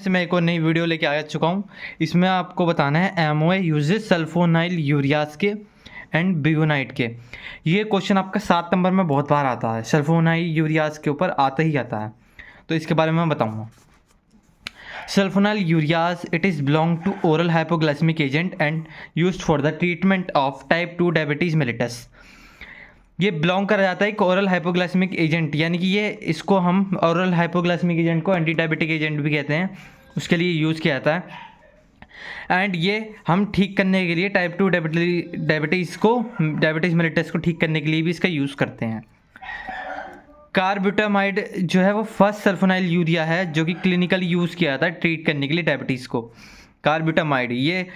से मैं एक और नई वीडियो लेके आ चुका हूँ। इसमें आपको बताना है एमओए यूजेस सल्फोनाइल यूरियाज के एंड बियोनाइट के। ये क्वेश्चन आपका 7 नंबर में बहुत बार आता है, सल्फोनाइल यूरियाज के ऊपर आता ही आता है, तो इसके बारे में मैं बताऊँगा। Sulfonyl ureas it is belong to oral hypoglycaemic agent and used for the treatment of type 2 diabetes mellitus. ये बिलोंग करा जाता है एक ओरल हाइपोग्लाइसेमिक एजेंट, यानी कि ये इसको हम ओरल हाइपोग्लाइसेमिक एजेंट को एंटी डायबिटिक एजेंट भी कहते हैं, उसके लिए यूज़ किया जाता है। एंड ये हम ठीक करने के लिए टाइप 2 डायबिटीज़ मेलिटस को ठीक करने के लिए भी इसका यूज़ करते हैं। कार्ब्यूटामाइड जो है वो फर्स्ट सल्फोनाइल यूरिया है जो कि क्लिनिकली यूज़ किया जाता है ट्रीट करने के लिए डायबिटीज़ को। कार्ब्यूटामाइड ये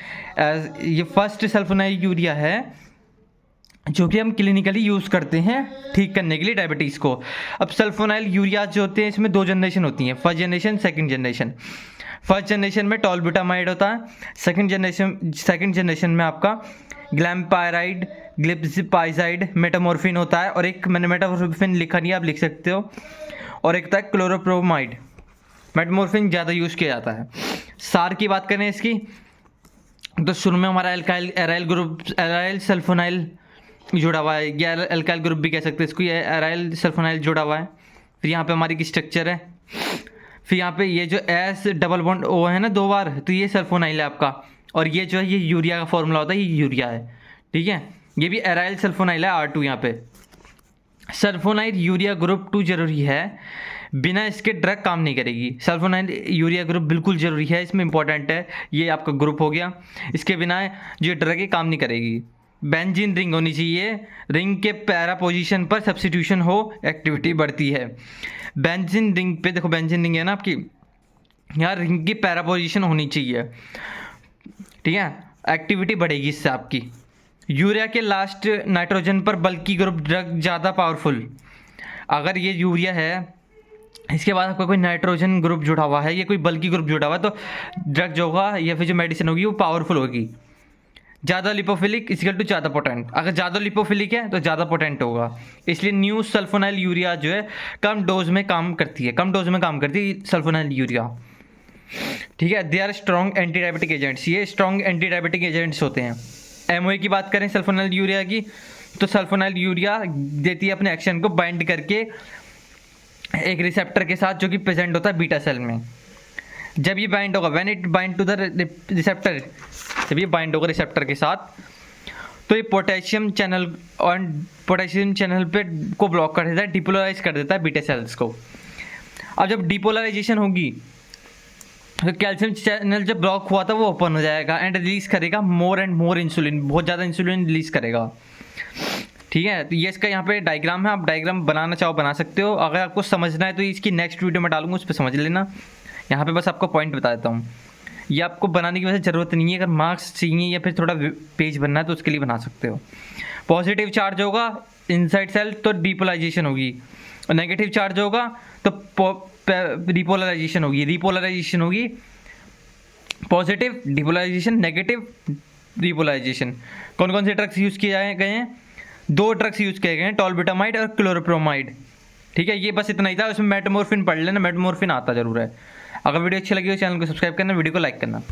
फर्स्ट सल्फोनाइल यूरिया है जो कि हम क्लिनिकली यूज़ करते हैं ठीक करने के लिए डायबिटीज़ को। अब सल्फोनाइल यूरिया जो होते हैं इसमें 2 जनरेशन होती हैं, first generation second generation. First generation में टॉलब्यूटामाइड होता है, सेकंड जनरेशन में आपका ग्लैम्पायराइड, ग्लिप्सिपाइजाइड, मेटामॉर्फिन होता है, और एक मैंने मेटामॉर्फिन लिखा नहीं, आप लिख सकते हो, और एक होता है क्लोरोप्रोमाइड। मेटामॉर्फिन ज़्यादा यूज़ किया जाता है। सार की बात करें इसकी तो शुरू में हमारा एराइल ग्रुप एराइल सल्फोनाइल जुड़ा हुआ है, या एल्काइल ग्रुप भी कह सकते हैं इसको, ये एराइल सल्फोनाइल जुड़ा हुआ है। फिर यहाँ पे हमारी की स्ट्रक्चर है, फिर यहाँ पे ये जो एस डबल बॉन्ड ओ है ना 2 बार, तो ये सल्फोनाइल है आपका, और ये जो है ये यूरिया का फॉर्मूला होता है, ये यूरिया है, ठीक है। ये भी एराइल सल्फोनाइल है R2 यहाँ पे। सल्फोनाइल यूरिया ग्रुप 2 जरूरी है, बिना इसके ड्रग काम नहीं करेगी। सल्फोनाइल यूरिया ग्रुप बिल्कुल ज़रूरी है, इसमें इंपॉर्टेंट है, ये आपका ग्रुप हो गया, इसके बिना जो ड्रग है काम नहीं करेगी। बेंजीन रिंग होनी चाहिए, रिंग के पैरा पोजीशन पर सब्स्टिट्यूशन हो, एक्टिविटी बढ़ती है। बेंजीन रिंग पे देखो, बेंजीन रिंग है ना आपकी, यहाँ रिंग की पैरा पोजीशन होनी चाहिए, ठीक है, एक्टिविटी बढ़ेगी इससे आपकी। यूरिया के लास्ट नाइट्रोजन पर बल्कि ग्रुप ड्रग ज़्यादा पावरफुल। अगर ये यूरिया है इसके बाद आपका कोई नाइट्रोजन ग्रुप जुड़ा हुआ है या कोई बल्कि ग्रुप जुड़ा हुआ है, तो ड्रग जो होगा या फिर जो मेडिसिन होगी वो पावरफुल होगी। ज़्यादा लिपोफिलिक इक्वल टू ज़्यादा पोटेंट, अगर ज़्यादा लिपोफिलिक है तो ज़्यादा पोटेंट होगा। इसलिए न्यू सल्फोनाइल यूरिया जो है कम डोज में काम करती है, सल्फोनाइल यूरिया, ठीक है। They are strong anti diabetic agents, ये स्ट्रॉन्ग एंटी डायबिटिक एजेंट्स होते हैं। एमओए की बात करें सल्फोनाइल यूरिया की, तो सल्फोनाइल यूरिया देती है अपने एक्शन को बाइंड करके एक रिसेप्टर के साथ जो कि प्रेजेंट होता है बीटा सेल में। जब ये बाइंड होगा, when it bind to the receptor, जब ये बाइंड होगा रिसेप्टर के साथ, तो ये पोटेशियम चैनल पे को ब्लॉक कर देता है, डिपोलराइज कर देता है बीटा सेल्स को। अब जब डिपोलराइजेशन होगी तो कैल्शियम चैनल जब ब्लॉक हुआ था वो ओपन हो जाएगा एंड रिलीज करेगा मोर एंड मोर इंसुलिन, बहुत ज़्यादा इंसुलिन रिलीज करेगा, ठीक है। तो ये इसका यहाँ पे डायग्राम है, आप डायग्राम बनाना चाहो बना सकते हो, अगर आपको समझना है तो इसकी नेक्स्ट वीडियो में डालूंगा, उस पर समझ लेना। यहाँ पे बस आपको पॉइंट बता देता हूँ, ये आपको बनाने की वैसे ज़रूरत नहीं है, अगर मार्क्स चाहिए या फिर थोड़ा पेज बनना है तो उसके लिए बना सकते हो। पॉजिटिव चार्ज होगा इनसाइड सेल तो डिपोलराइजेशन होगी, और नेगेटिव चार्ज होगा तो रिपोलराइजेशन होगी, पॉजिटिव डिपोलराइजेशन, नेगेटिव रिपोलराइजेशन। कौन कौन से ड्रग्स यूज़ किए गए हैं? 2 ड्रग्स यूज़ किए गए हैं, टॉलब्यूटामाइड और क्लोरोप्रोमाइड, ठीक है। ये बस इतना ही था, उसमें मेटामॉर्फिन पढ़ लेना, मेटामॉर्फिन आता जरूर है। अगर वीडियो अच्छी लगी हो चैनल को सब्सक्राइब करना, वीडियो को लाइक करना।